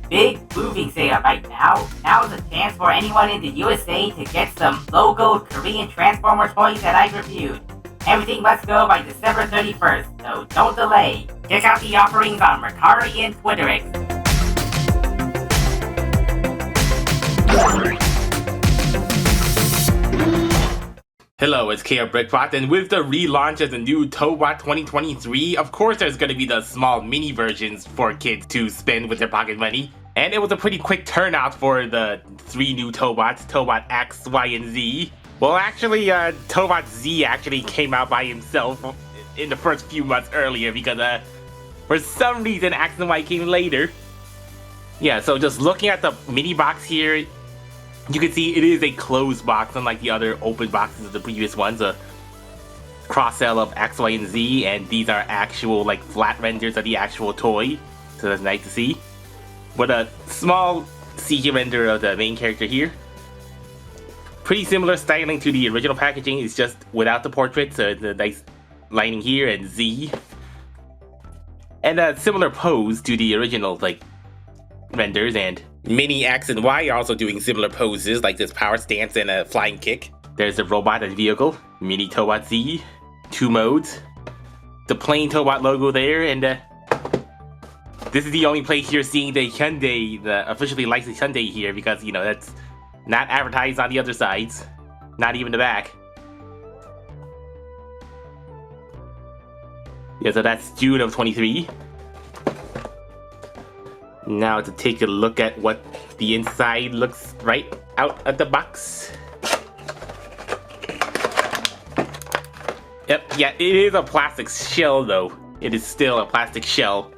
big moving sale right now. Now's a chance for anyone in the USA to get some logo Korean Transformer toys that I reviewed. Everything must go by December 31st, so don't delay. Check out the offerings on Mercari and Twitter X. Hello, it's KRBrickBot, and with the relaunch of the new Tobot 2023, of course there's going to be the small mini versions for kids to spend with their pocket money. And it was a pretty quick turnout for the 3 new Tobots, Tobot X, Y, and Z. Well, actually, Tobot Z actually came out by himself in the first few months earlier because for some reason X and Y came later. Yeah, so just looking at the mini box here, you can see it is a closed box, unlike the other open boxes of the previous ones. A cross-sell of X, Y, and Z, and these are actual, like, flat renders of the actual toy. So that's nice to see. With a small CG render of the main character here. Pretty similar styling to the original packaging, it's just without the portrait, so the nice lining here and Z. And a similar pose to the original, like, renders, and Mini X and Y are also doing similar poses, like this power stance and a flying kick. There's the robot and vehicle, Mini Tobot Z, 2 modes, the plain Tobot logo there, and this is the only place you're seeing the Hyundai, the officially licensed Hyundai here, because, you know, that's not advertised on the other sides, not even the back. Yeah, so that's June of 23. Now to take a look at what the inside looks right out of the box. Yep, yeah, it is a plastic shell though. It is still a plastic shell.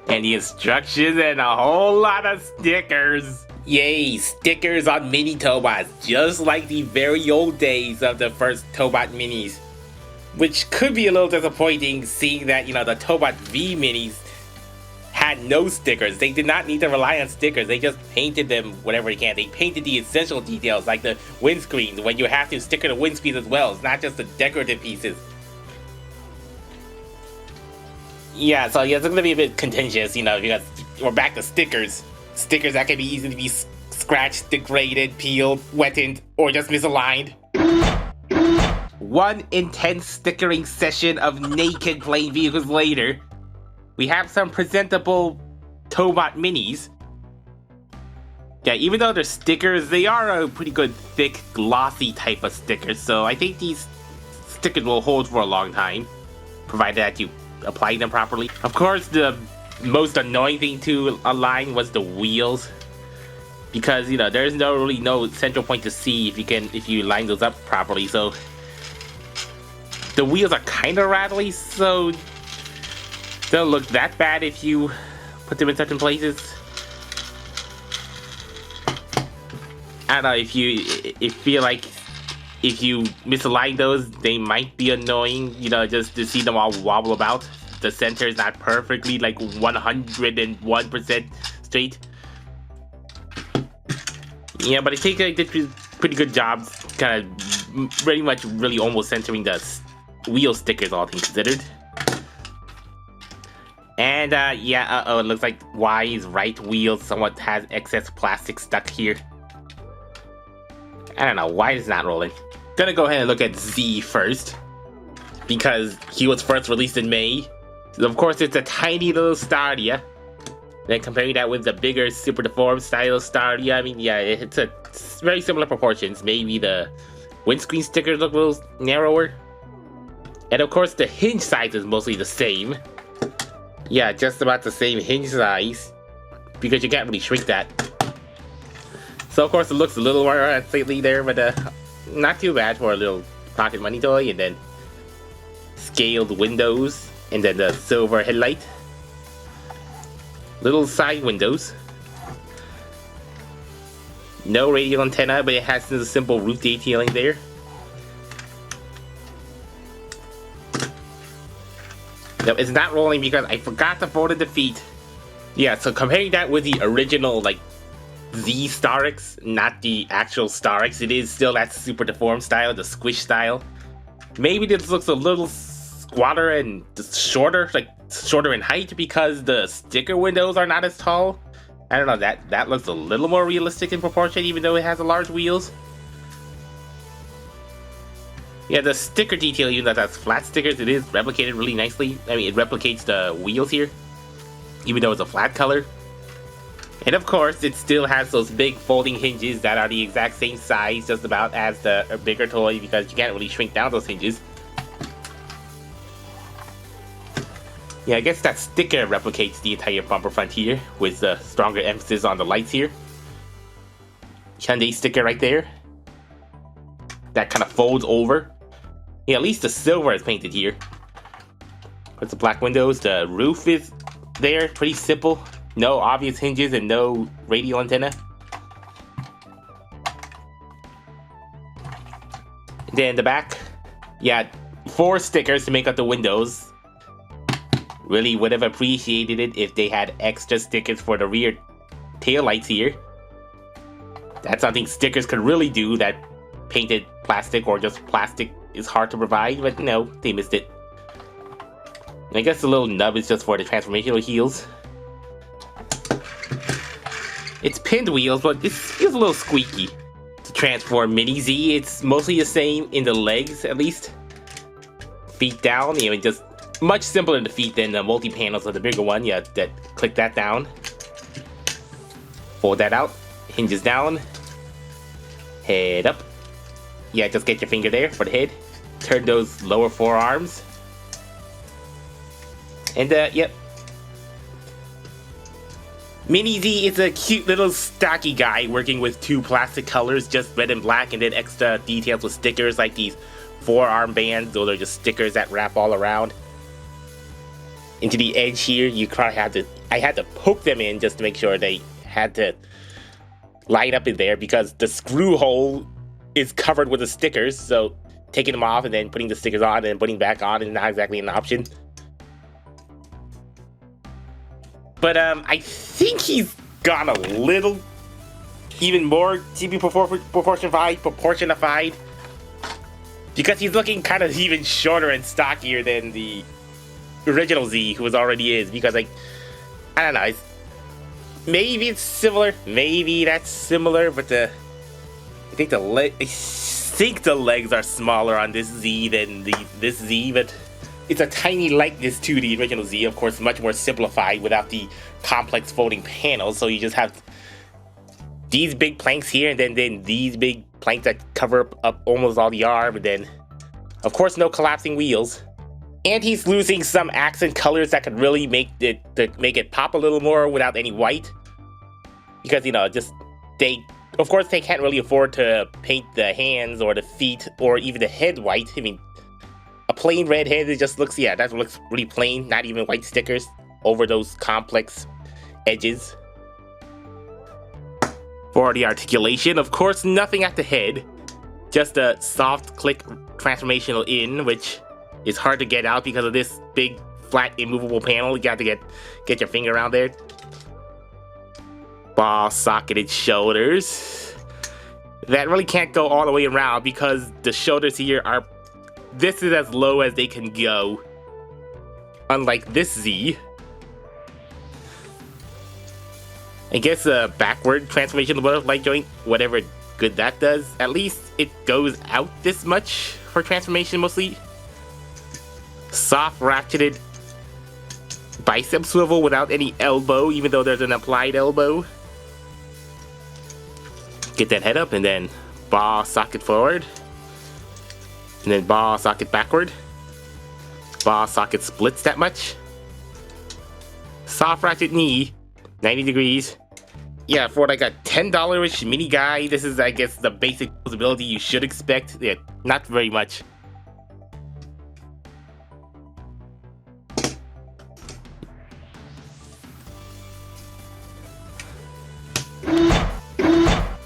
And the instructions and a whole lot of stickers. Yay, stickers on Mini Tobots, just like the very old days of the first Tobot Minis. Which could be a little disappointing, seeing that, you know, the Tobot V Minis had no stickers. They did not need to rely on stickers. They just painted them whatever they can. They painted the essential details, like the windscreens, when you have to sticker the windscreens as well. It's not just the decorative pieces. Yeah, so yeah, it's going to be a bit contentious, you know, because we're back to stickers. Stickers that can be easily be scratched, degraded, peeled, wetted, or just misaligned. One intense stickering session of naked plain vehicles later, we have some presentable Tobot Minis. Yeah, even though they're stickers, they are a pretty good, thick, glossy type of stickers, so I think these stickers will hold for a long time, provided that you apply them properly. Of course, the most annoying thing to align was the wheels, because, you know, there's really no central point to see if you line those up properly, so the wheels are kind of rattly, so don't look that bad if you put them in certain places. I don't know, if you feel like if you misalign those, they might be annoying, you know, just to see them all wobble about. The center is not perfectly, like, 101% straight. Yeah, but I think I did pretty good job, kind of pretty much really almost centering the wheel stickers, all things considered. And yeah, it looks like Y's right wheel somewhat has excess plastic stuck here. I don't know, why is it not rolling? Gonna go ahead and look at Z first, because he was first released in May. So of course it's a tiny little Staria. Then comparing that with the bigger super deformed style Staria, I mean, yeah, it's very similar proportions. Maybe the windscreen stickers look a little narrower. And of course the hinge size is mostly the same. Yeah, just about the same hinge size, because you can't really shrink that. So of course it looks a little more unsightly there, but not too bad for a little pocket money toy. And then scaled windows, and then the silver headlight. Little side windows. No radial antenna, but it has the simple roof detailing there. No, it's not rolling because I forgot to fold the feet. Yeah, so comparing that with the original, like, Z Starix, not the actual Starix, it is still that super deformed style, the squish style. Maybe this looks a little squatter and shorter, like shorter in height because the sticker windows are not as tall. I don't know, that looks a little more realistic in proportion, even though it has large wheels. Yeah, the sticker detail, even though that's flat stickers, it is replicated really nicely. I mean, it replicates the wheels here, even though it's a flat color. And of course, it still has those big folding hinges that are the exact same size, just about, as the bigger toy, because you can't really shrink down those hinges. Yeah, I guess that sticker replicates the entire bumper front here, with a stronger emphasis on the lights here. Hyundai sticker right there. That kind of folds over. Yeah, at least the silver is painted here. With the black windows, the roof is there, pretty simple. No obvious hinges and no radial antenna. Then the back, yeah, 4 stickers to make up the windows. Really would have appreciated it if they had extra stickers for the rear tail lights here. That's something stickers could really do that painted plastic or just plastic is hard to provide, but no, they missed it. And I guess the little nub is just for the transformational heels. It's pinned wheels, but it feels a little squeaky to transform Mini Z. It's mostly the same in the legs, at least. Feet down, you know, just much simpler to feet than the multi-panels of the bigger one. Yeah, click that down. Fold that out. Hinges down. Head up. Yeah, just get your finger there for the head. Turn those lower forearms. And yep. Mini Z is a cute little stocky guy working with 2 plastic colors, just red and black, and then extra details with stickers like these forearm bands. Those are just stickers that wrap all around. Into the edge here, you probably had to, I had to poke them in just to make sure they had to line up in there, because the screw hole is covered with the stickers, so taking them off and then putting the stickers on and then putting back on is not exactly an option. But I think he's gone a little even more to be proportionified, because he's looking kind of even shorter and stockier than the original Z, who already is. Because, like, I don't know, maybe it's similar, maybe that's similar, but I think the legs are smaller on this Z than this Z, but it's a tiny likeness to the original Z, of course, much more simplified without the complex folding panels. So you just have these big planks here, and then these big planks that cover up almost all the arm, and then, of course, no collapsing wheels. And he's losing some accent colors that could really make it pop a little more without any white, because, you know, of course, they can't really afford to paint the hands or the feet or even the head white. I mean, a plain red head, it just looks, yeah, that looks really plain, not even white stickers over those complex edges. For the articulation, of course, nothing at the head, just a soft click transformational in, which is hard to get out because of this big, flat, immovable panel. You got to get your finger around there. Ball socketed shoulders. That really can't go all the way around because the shoulders here are, this is as low as they can go. Unlike this Z. I guess a backward transformation of the butterfly joint, whatever good that does, at least it goes out this much for transformation mostly. Soft ratcheted bicep swivel without any elbow, even though there's an applied elbow. Get that head up and then ball socket forward. And then ball socket backward. Ball socket splits that much. Soft ratchet knee, 90 degrees. Yeah, for like a $10-ish mini guy, this is, I guess, the basic usability you should expect. Yeah, not very much.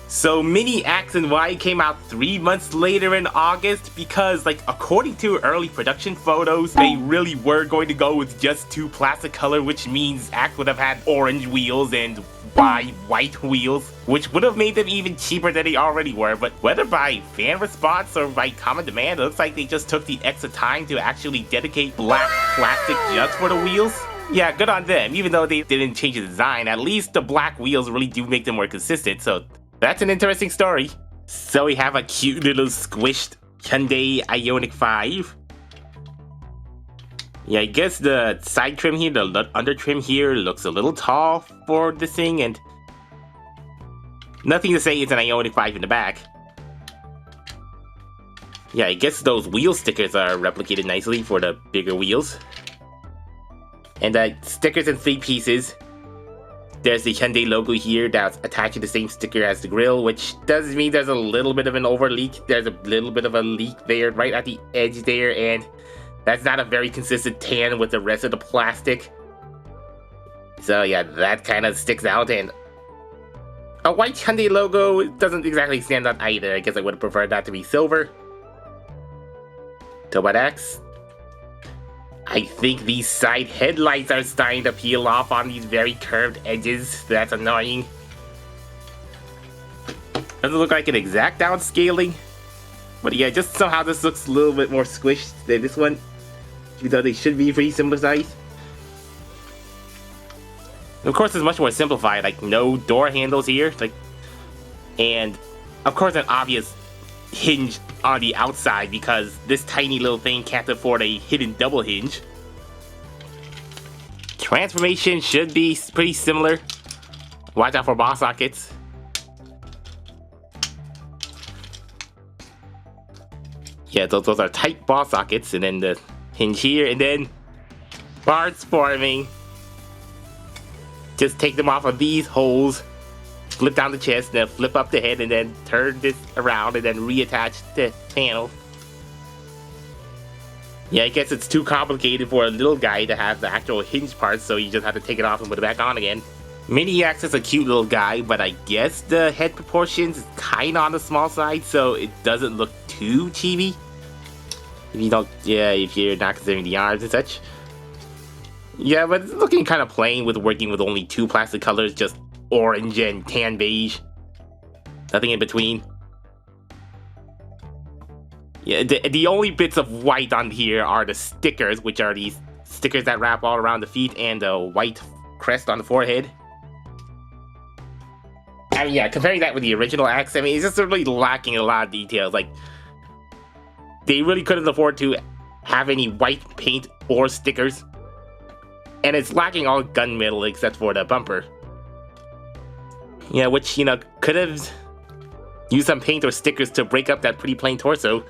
So Mini X and Y came out 3 months later in August because, like, according to early production photos, they really were going to go with just 2 plastic color, which means X would have had orange wheels and Y white wheels, which would have made them even cheaper than they already were. But whether by fan response or by common demand, it looks like they just took the extra time to actually dedicate black plastic just for the wheels. Yeah, good on them. Even though they didn't change the design, at least the black wheels really do make them more consistent, so that's an interesting story. So we have a cute little squished Hyundai Ioniq 5. Yeah, I guess the side trim here, the under trim here looks a little tall for this thing, and nothing to say it's an Ioniq 5 in the back. Yeah, I guess those wheel stickers are replicated nicely for the bigger wheels. And stickers in 3 pieces. There's the Hyundai logo here that's attached to the same sticker as the grille, which does mean there's a little bit of an over leak. There's a little bit of a leak there, right at the edge there, and that's not a very consistent tan with the rest of the plastic. So yeah, that kind of sticks out, and a white Hyundai logo doesn't exactly stand out either. I guess I would have preferred that to be silver. Tobot X. I think these side headlights are starting to peel off on these very curved edges. That's annoying. Doesn't look like an exact downscaling. But yeah, just somehow this looks a little bit more squished than this one. Even though they should be pretty similar size. Of course, it's much more simplified. Like, no door handles here. And of course, an obvious hinge on the outside because this tiny little thing can't afford a hidden double hinge. Transformation should be pretty similar. Watch out for ball sockets. Yeah, those are tight ball sockets, and then the hinge here, and then parts forming. Just take them off of these holes. Flip down the chest, then flip up the head, and then turn this around, and then reattach the panel. Yeah, I guess it's too complicated for a little guy to have the actual hinge parts, so you just have to take it off and put it back on again. Mini X is a cute little guy, but I guess the head proportions is kinda on the small side, so it doesn't look too chibi. If you're not considering the arms and such. Yeah, but it's looking kind of plain with working with only 2 plastic colors, just orange and tan beige. Nothing in between. Yeah, the only bits of white on here are the stickers, which are these stickers that wrap all around the feet, and a white crest on the forehead. I mean, yeah, comparing that with the original X, I mean, it's just really lacking a lot of details. Like, they really couldn't afford to have any white paint or stickers. And it's lacking all gunmetal except for the bumper. Yeah, which, could have used some paint or stickers to break up that pretty plain torso.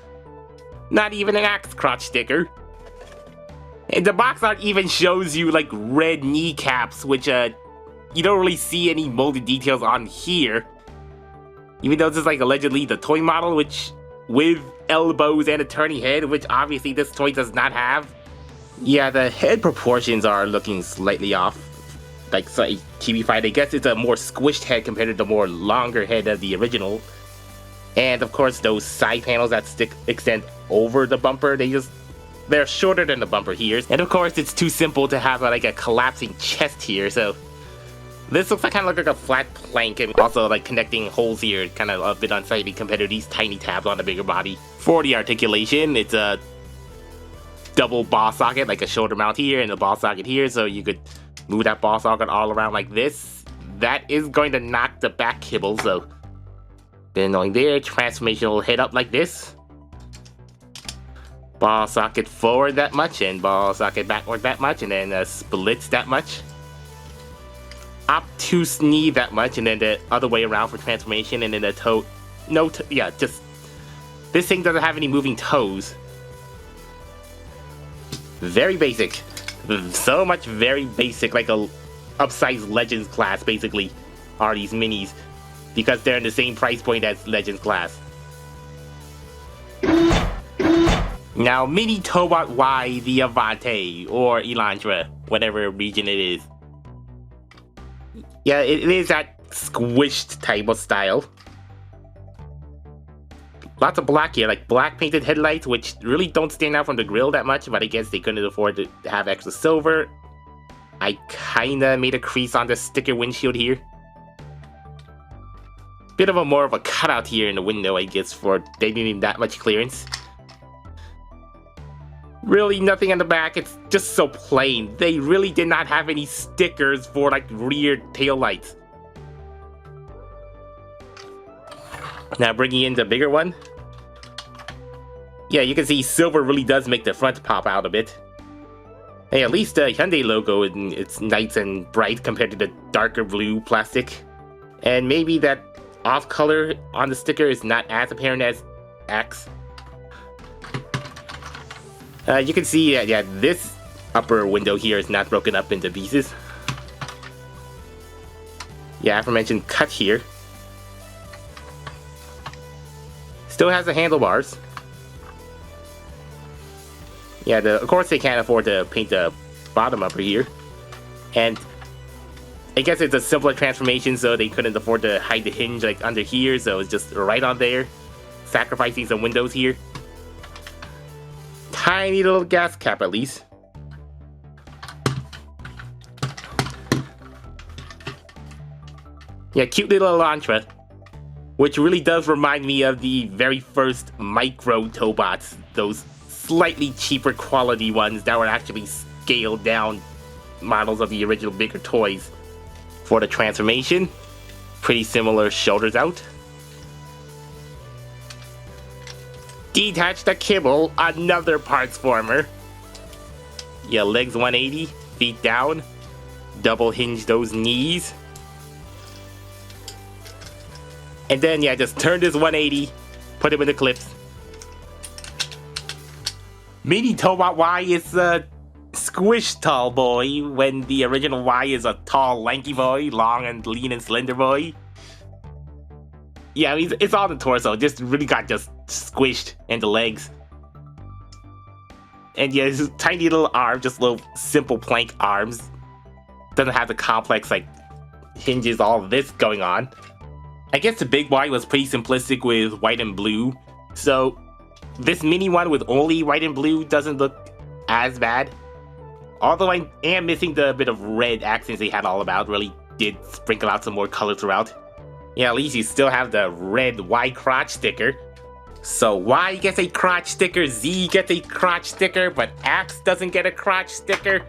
Not even an axe crotch sticker. And the box art even shows you, like, red kneecaps, which, you don't really see any molded details on here. Even though this is, like, allegedly the toy model, which, with elbows and a turny head, which obviously this toy does not have. Yeah, the head proportions are looking slightly off. Like, so TV5, I guess it's a more squished head compared to the more longer head of the original. And of course, those side panels that extend over the bumper, they're shorter than the bumper here. And of course, it's too simple to have a collapsing chest here, so this looks kind of like a flat plank, and also like connecting holes here, kind of a bit unsightly compared to these tiny tabs on the bigger body. For the articulation, it's a double ball socket, like a shoulder mount here and a ball socket here, so you could move that ball socket all around like this. That is going to knock the back kibble, so then going there, transformation will head up like this. Ball socket forward that much, and ball socket backward that much, and then splits that much. Obtuse knee that much, and then the other way around for transformation, and then the toe. Just this thing doesn't have any moving toes. Very basic. So much very basic, like a upsized Legends class, basically, are these minis. Because they're in the same price point as Legends class. Now, Mini Tobot Y, the Avante, or Elantra, whatever region it is. Yeah, it is that squished type of style. Lots of black here, like black painted headlights, which really don't stand out from the grill that much, but I guess they couldn't afford to have extra silver. I kinda made a crease on the sticker windshield here. Bit of a more of a cutout here in the window, I guess, for they didn't need that much clearance. Really nothing on the back, it's just so plain. They really did not have any stickers for like rear taillights. Now bringing in the bigger one. Yeah, you can see silver really does make the front pop out a bit. Hey, at least the Hyundai logo, it's nice and bright compared to the darker blue plastic. And maybe that off color on the sticker is not as apparent as X. You can see that, yeah, this upper window here is not broken up into pieces. Yeah, aforementioned cut here. Still has the handlebars. Yeah, of course they can't afford to paint the bottom upper here. And I guess it's a simpler transformation, so they couldn't afford to hide the hinge like under here, so it's just right on there. Sacrificing some windows here. Tiny little gas cap at least. Yeah, cute little Elantra. Which really does remind me of the very first micro Tobots. Those slightly cheaper quality ones that were actually scaled down models of the original bigger toys. For the transformation, pretty similar shoulders out. Detach the kibble, another parts former. Yeah, legs 180, feet down. Double hinge those knees. And then, yeah, just turn this 180, put him in the clips. Mini Tobot Y is a squish tall boy, when the original Y is a tall, lanky boy, long and lean and slender boy. Yeah, it's all the torso, just really got just squished in the legs. And yeah, his tiny little arm, just little simple plank arms. Doesn't have the complex, like, hinges, all of this going on. I guess the big Y was pretty simplistic with white and blue, so this mini one with only white and blue doesn't look as bad. Although I am missing the bit of red accents they had all about, really did sprinkle out some more color throughout. Yeah, at least you still have the red Y crotch sticker. So Y gets a crotch sticker, Z gets a crotch sticker, but X doesn't get a crotch sticker.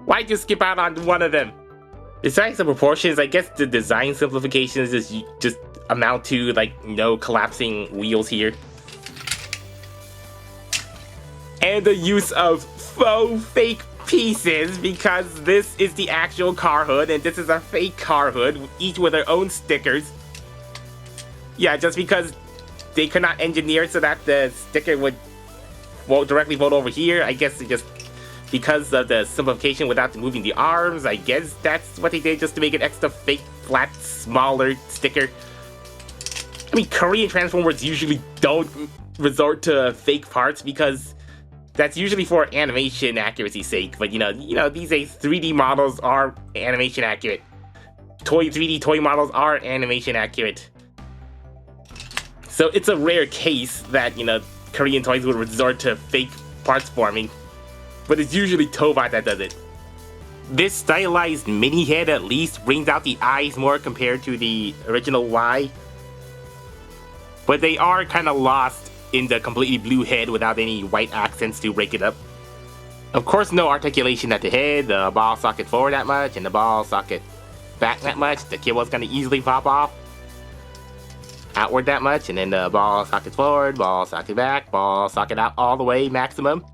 Why'd you skip out on one of them? Besides the proportions, I guess the design simplifications just amount to, like, no collapsing wheels here. And the use of faux fake pieces, because this is the actual car hood and this is a fake car hood, each with their own stickers. Yeah, just because they could not engineer so that the sticker would directly fold over here, I guess it just... Because of the simplification without moving the arms, I guess that's what they did just to make an extra fake, flat, smaller sticker. I mean, Korean Transformers usually don't resort to fake parts because that's usually for animation accuracy's sake. But you know, these days 3D models are animation accurate. 3D toy models are animation accurate. So it's a rare case that, Korean toys would resort to fake parts forming. But it's usually Tobot that does it. This stylized mini head at least brings out the eyes more compared to the original Y. But they are kind of lost in the completely blue head without any white accents to break it up. Of course, no articulation at the head, the ball socket forward that much, and the ball socket back that much. The kibble is going to easily pop off. Outward that much, and then the ball socket forward, ball socket back, ball socket out all the way maximum.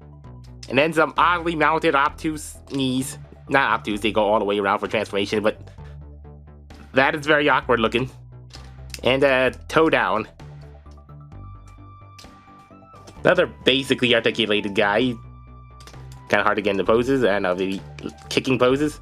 And then some oddly mounted obtuse knees. Not obtuse, they go all the way around for transformation, but that is very awkward looking. And toe down. Another basically articulated guy. Kind of hard to get into poses, and the kicking poses.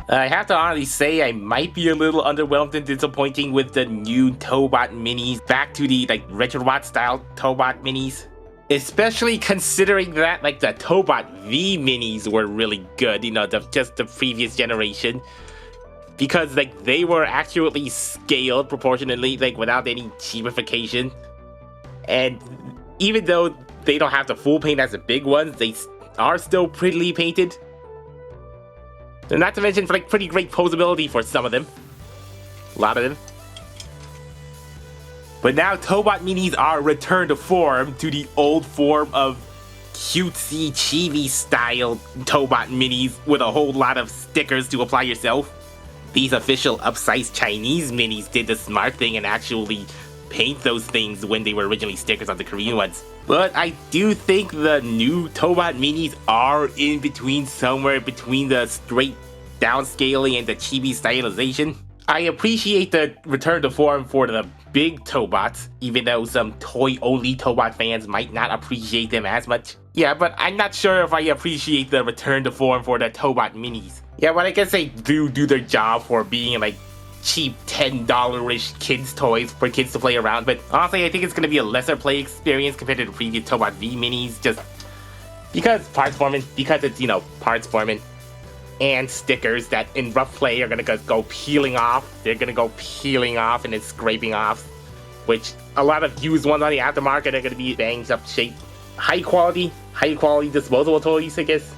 I have to honestly say I might be a little underwhelmed and disappointing with the new Tobot minis back to the Retrobot style Tobot minis. Especially considering that the Tobot V minis were really good, just the previous generation. because like they were accurately scaled proportionately, like without any cheapification. And even though they don't have the full paint as the big ones, they are still prettily painted. And not to mention like pretty great posability for some of them. A lot of them. But now Tobot Minis are returned to form, to the old form of cutesy, chibi style Tobot Minis with a whole lot of stickers to apply yourself. These official upsized Chinese Minis did the smart thing and actually paint those things when they were originally stickers on the Korean ones. But I do think the new Tobot Minis are in between, somewhere between the straight downscaling and the chibi stylization. I appreciate the return to form for the big Tobots, even though some toy-only Tobot fans might not appreciate them as much. Yeah, but I'm not sure if I appreciate the return to form for the Tobot Minis. Yeah, but I guess they do their job for being like cheap $10-ish kids toys for kids to play around, but honestly I think it's going to be a lesser play experience compared to the previous Tobot V Minis, just because parts forming, because it's, you know, parts forming. And stickers that in rough play are gonna go peeling off. They're gonna go peeling off and then scraping off, which a lot of used ones on the aftermarket are gonna be banged up shape. High quality disposable toys, I guess.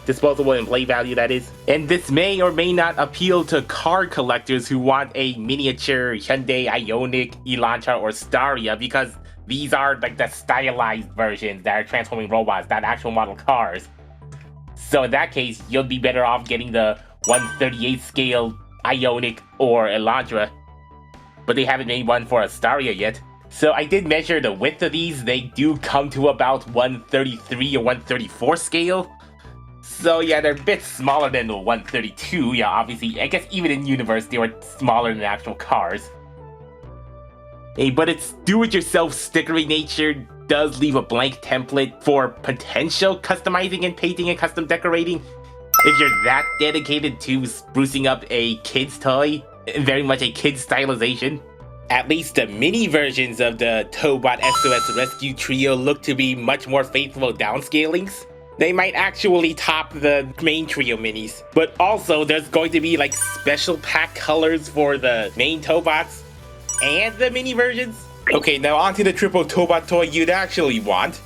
Disposable in play value, that is. And this may or may not appeal to car collectors who want a miniature Hyundai, Ioniq, Elantra, or Staria, because these are like the stylized versions that are transforming robots, not actual model cars. So in that case, you'll be better off getting the 1/38 scale Ioniq or Elantra. But they haven't made one for a Staria yet. So I did measure the width of these. They do come to about 133 or 134 scale. So yeah, they're a bit smaller than the 132. Yeah, obviously, I guess even in universe, they were smaller than actual cars. Hey, but its do-it-yourself stickery nature does leave a blank template for potential customizing and painting and custom decorating. If you're that dedicated to sprucing up a kid's toy, very much a kid's stylization. At least the mini versions of the Tobot SOS Rescue Trio look to be much more faithful downscalings. They might actually top the main trio minis. But also, there's going to be like special pack colors for the main Tobots and the mini versions. Okay, now onto the triple Tobot toy you'd actually want.